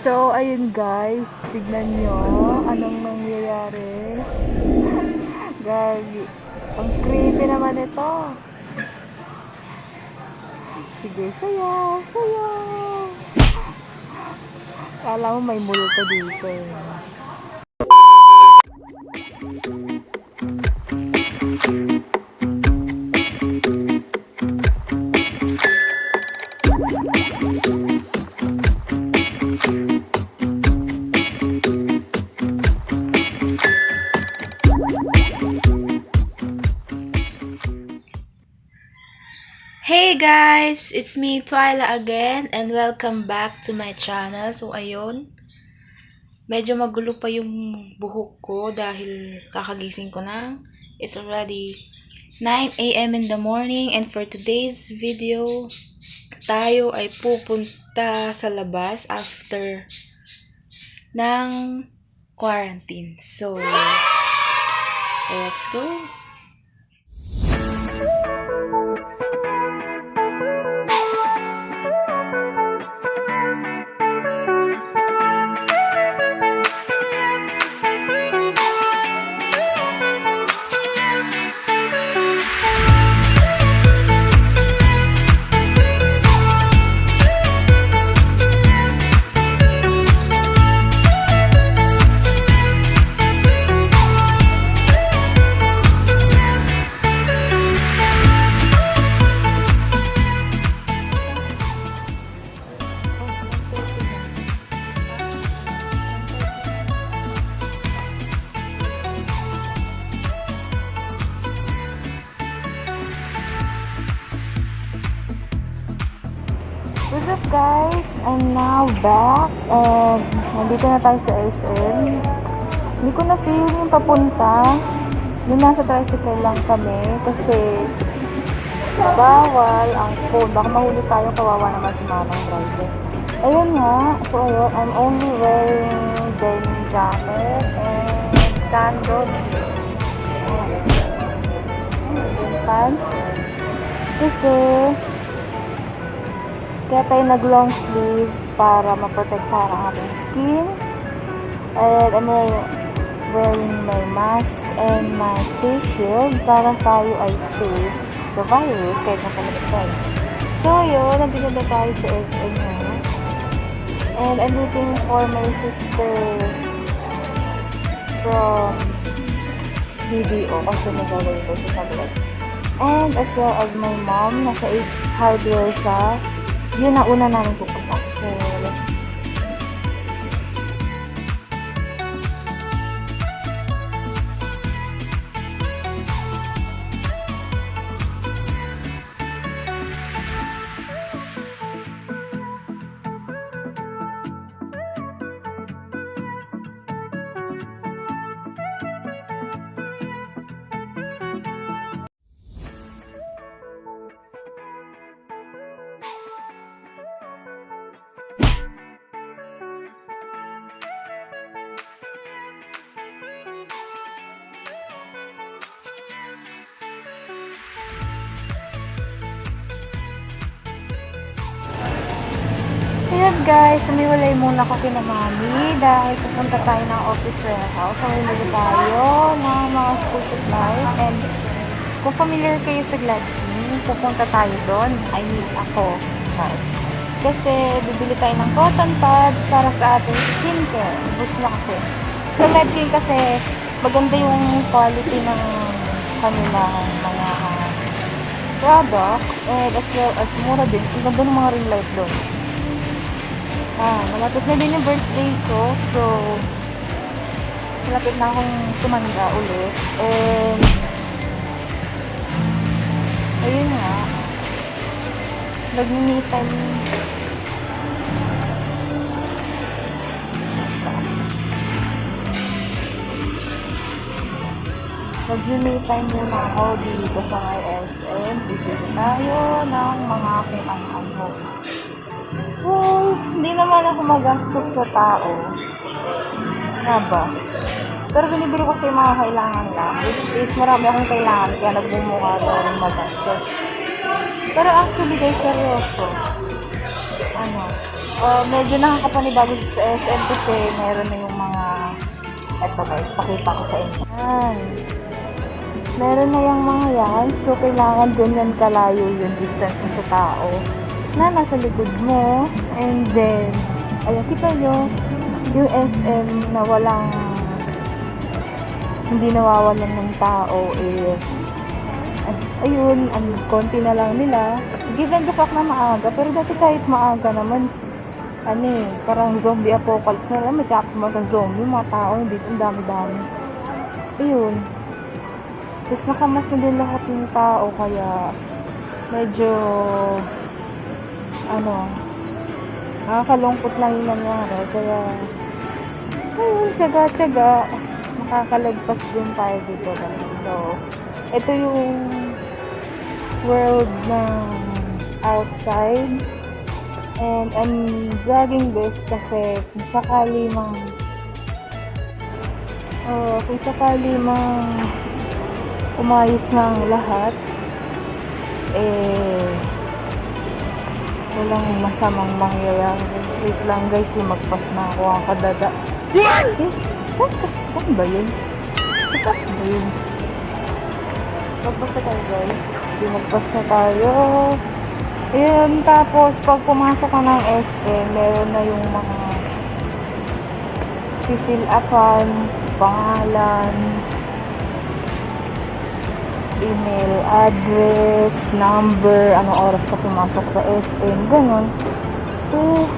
So, ayun guys, tignan nyo anong nangyayari. Gagi. Ang creepy naman ito. Sige, sayaw, sayaw. Kala mo may multo dito. Hey guys! It's me, Twyla again, and welcome back to my channel. So, ayun. Medyo magulo pa yung buhok ko dahil kakagising ko na. It's already 9 a.m. in the morning, and for today's video, tayo ay pupunta sa labas after ng quarantine. So, let's go! What's up guys? I'm now back and nandito na tayo sa SM. Hindi ko na feel yung papunta. Yung nasa tricycle lang kami kasi bawal ang phone. Baka mahuli tayo, kawawa naman si mamang driver. Ayun nga. So ayun, I'm only wearing denim jacket and sandals and pants. Kasi kaya tayo nag-long sleeve para maprotektahan ang ating skin. And I'm wearing my mask and my face shield para tayo ay safe sa virus kahit nasa labas tayo. So yun, nandito na tayo sa SM na. And I'm looking for my sister from BDO kasi nagagawin ko sa Saglag. And as well as my mom, nasa Ace Hardware siya. Yun na una namin pupunta. So, let's... Ayan guys, sumiwalay muna ako kina mami dahil pupunta tayo ng office warehouse. So, hindi tayo ng mga school supplies. And kung familiar kayo sa Gladkin, pupunta tayo doon. I mean, ako. Kasi bibili tayo ng cotton pads para sa ating skincare. Ubus na kasi. Sa Gladkin kasi maganda yung quality ng kanilang mga products. And as well as mura din. Ang ganda ng mga ring light doon. Malapit na din yung birthday ko. So, malapit na akong tumanda ulit. And, ayun nga. Nag-me time. Nag-me time muna ako dito sa my SM. Bibili tayo ng mga kung ano. Well, hindi naman ako magastos sa tao. Nga ba? Pero binibili ko sa mga kailangan lang. Which is, marami akong kailangan. Kaya nagbumukha na rin magastos. Pero actually guys, seryoso. Medyo nakakapanibago sa SM kasi meron na yung mga, eto guys, pakita ko sa inyo. Yan. Meron na yung mga yan, so kailangan ganyan kalayo yung distance mo sa tao na nasa likod mo. And then, ayun, kita nyo, yung SM na walang, hindi nawawalan ng tao is, ayun, konti na lang nila. Given the fact na maaga, pero dati kahit maaga naman, parang zombie apocalypse na lang, may mga zombie, mga tao, dito, ang dami-dami. Ayun. Tapos nakamas na din lahat ng tao, kaya medyo, nakakalungkot lang yung nangyari. Kaya, ayun, tsaga-tsaga, makakalagpas din tayo dito, guys. So, ito yung world ng outside. And I'm vlogging this kasi kung sakali mang umayos ng lahat, walang masamang mangyayari. Wait lang guys, magpas na ako ang kadada. Saan ba yun? Magpas ba yun? Magpas na tayo guys. Magpas na tayo. Ayan, tapos pag pumasok ka ng SM, meron na yung mga fill upan, pangalan, email address, number, anong oras ka pumasok sa SM, ganun. So,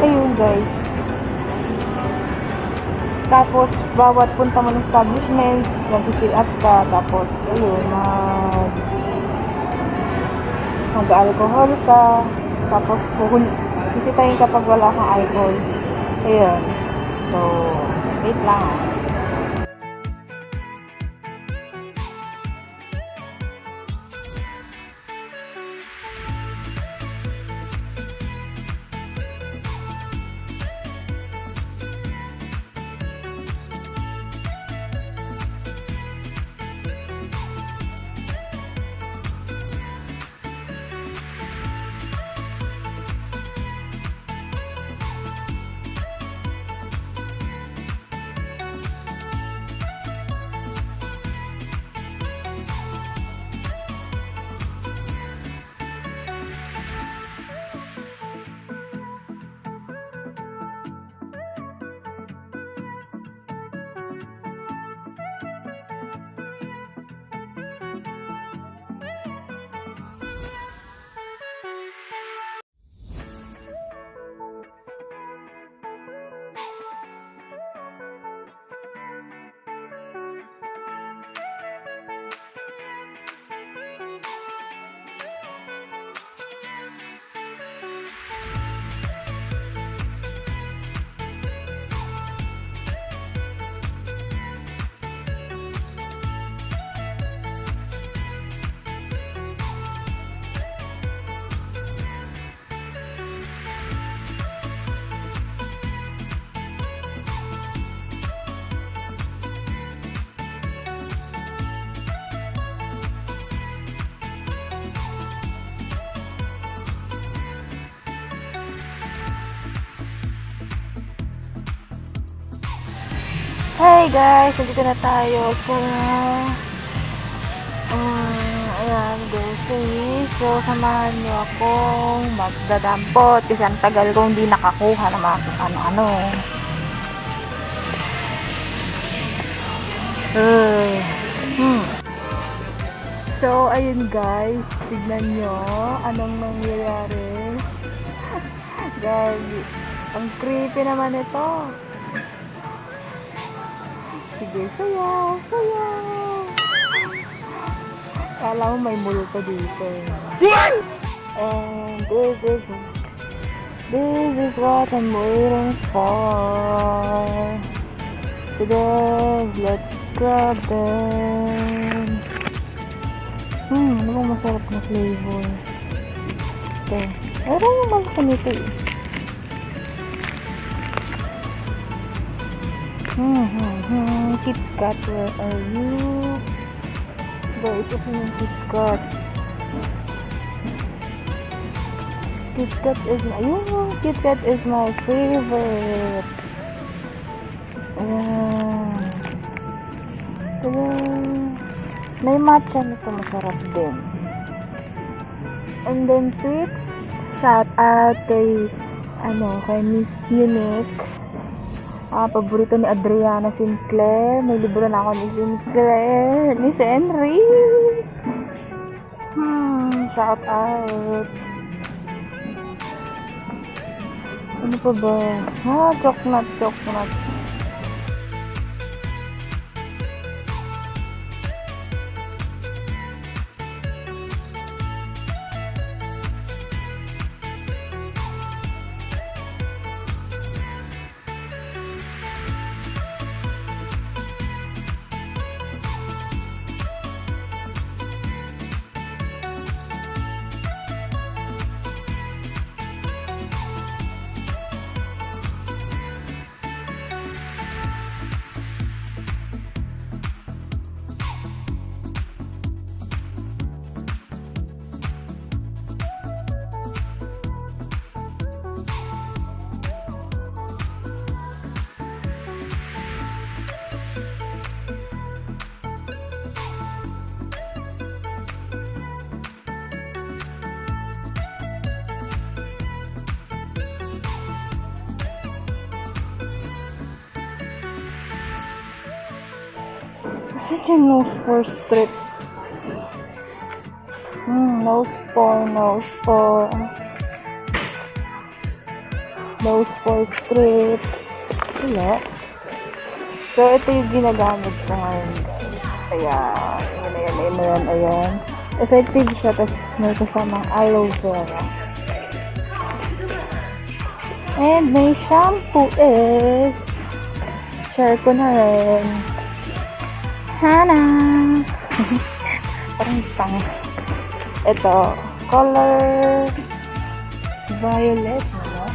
ayun guys. Tapos, bawat punta mo ng establishment, nag-fill up ka, tapos, ayun, mag-alcohol ka, tapos sisitahin kapag wala kang alcohol. Ayun. So, wait lang. Hey guys, nandito na tayo sa ayan, grocery. So, samahan niyo akong magdadampot kasi ang tagal kong hindi nakakuha ng mga ano-ano. So, ayun guys, tignan nyo anong nangyayari. Guys, ang creepy naman ito. Sige, sayaw, sayaw. Kala mo may multo dito. And this is what I'm waiting for. Today, let's grab them. Ano bang masarap na flavor? Ito. Ano yung malaki nito eh? KitKat, where are you? Guys, kasi yung KitKat. KitKat is my, ayun, KitKat is my favorite. Ayan. Tada. May matcha nito, masarap din. And then treats, shout out kay Miss Unique. Paborito ni Adriana Sinclair. May libro na ako ni Sinclair, ni Henry. Shout out. Ano pa ba? Chocolate. Kasi yung nose for strips. Nose for strips. Wala. So, ito yung ginagamit ko ngayon, guys. Kaya, ayan. Effective siya, tapos may kasamang aloe vera. And may shampoo is, share ko na rin. Hana! Parang pang. Ito, color violet, no?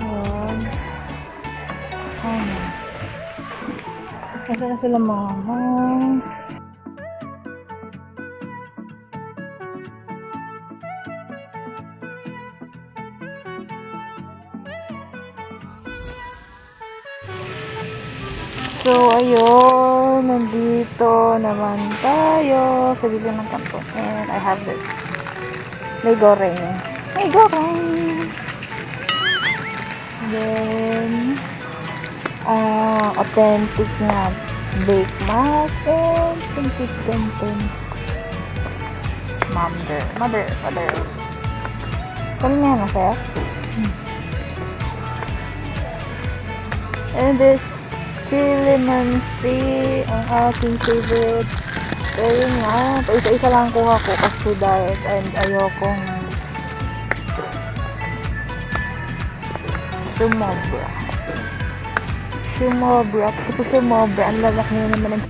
Ayan. Hana. Kasi na sila mama. So, ayun, nandito naman tayo sa bibig ng kanto. And I have this. May goreng. And then, authentic na baked muffin. Mother. Kali na yan, masaya? And this chili mansi, ang aking favorite. Kaya nga, isa-isa lang kuha ko kasi diet and ayokong sumobra. Ang lalak niya naman ang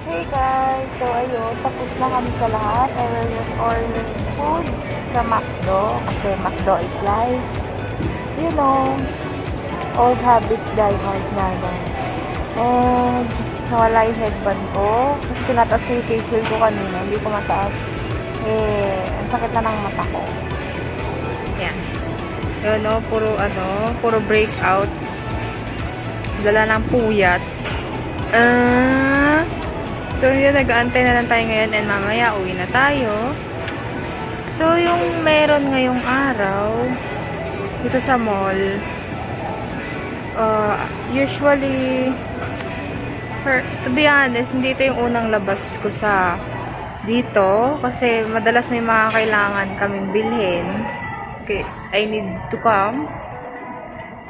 Hey guys! So ayun, tapos na kami sa lahat. I will just order food sa McDo. Kasi McDo is life. You know, old habits die hard na lang. And nawala yung headband ko. Kasi tinataas ko yung face shield ko kanina. Hindi ko mataas. Ang sakit na ng mata ko. Yan. Yun, no? Puro breakouts. Dala ng puyat. So, yun, nag-aantay na lang tayo ngayon and mamaya uwi na tayo. So, yung meron ngayong araw dito sa mall, usually, to be honest, hindi ito yung unang labas ko sa dito kasi madalas may mga kailangan kaming bilhin. okay, I need to come.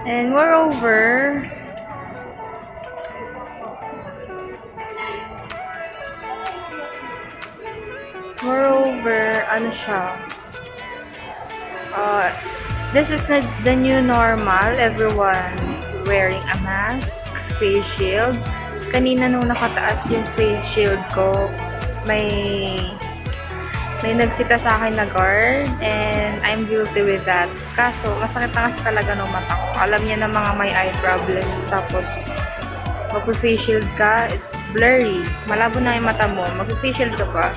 And moreover, ano siya, this is not the new normal. Everyone's wearing a mask, face shield. Kanina nung nakataas yung face shield ko, may nagsita sa akin na guard, and I'm guilty with that. Kaso, masakit na kasi talaga ng mata ko. Alam niya na mga may eye problems, tapos mag-face shield ka, it's blurry. Malabo na yung mata mo, mag-face shield ka pa.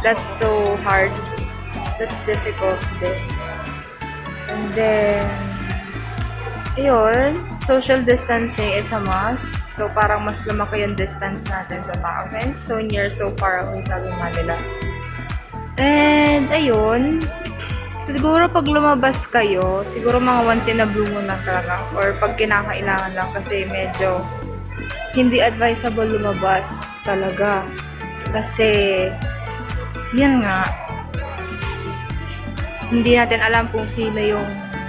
That's so hard. That's difficult din. And then, ayun, social distancing is a must. So, parang mas lumaki yung distance natin sa tao. And so near, so far away, sabi nga nila. And, ayun, siguro pag lumabas kayo, siguro mga once in a blue moon lang talaga. Or pag kinakailangan lang kasi medyo hindi advisable lumabas talaga. Kasi, yun nga, hindi natin alam kung sino yung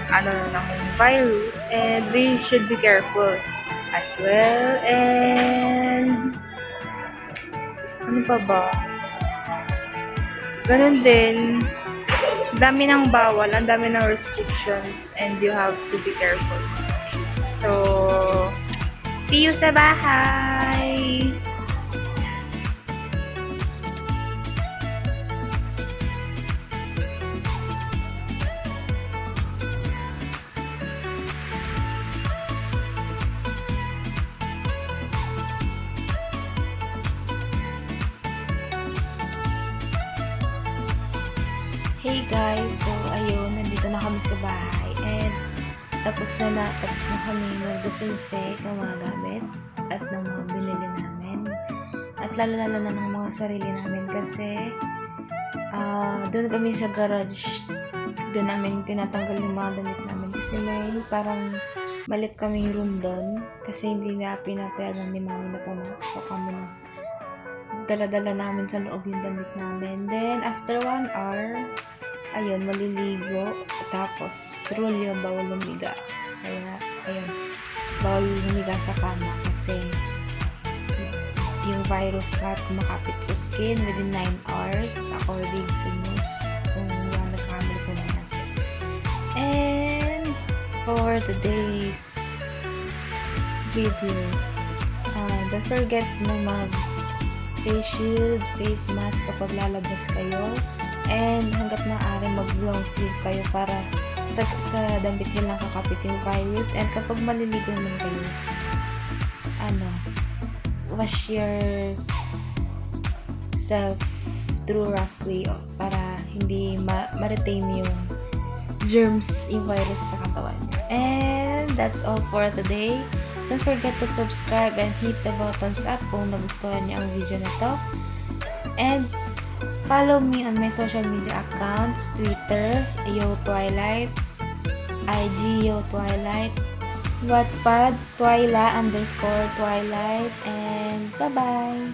ng virus, and we should be careful as well. And ano pa ba? Ganun din, dami ng bawal, ang dami ng restrictions, and you have to be careful. So, see you sa bahay! Hey guys, so ayun, nandito na kami sa bahay, and tapos na kami mag-disinfect ng mga gamit at ng mga binili namin, at lalo na ng mga sarili namin kasi doon kami sa garage, doon namin tinatanggal yung mga damit namin kasi may parang malit kaming room doon kasi hindi na pinapayagan ni mami na pumasok kami na dala-dala namin sa loob yung damit namin. Then after 1 hour, ayun, maliligo. Tapos, rule yung bawal lumiga. Kaya, ayun, bawal lumiga sa kama kasi yung virus ka kumakapit sa skin within 9 hours according sa news kung nagkamali ko na yan siya. And for today's video, don't forget na mag face shield, face mask kapag lalabas kayo. And hanggat maaari mag-long sleeve kayo para sa damit nyo lang kakapit yung virus. And kapag maliligo naman kayo, wash your self through roughly para hindi ma-retain yung germs, yung virus sa katawan nyo. And that's all for today. Don't forget to subscribe and hit the thumbs up kung nagustuhan nyo ang video na to. And follow me on my social media accounts, Twitter, YoTwilight, IG, YoTwilight, Wattpad, Twyla_Twilight, and bye-bye!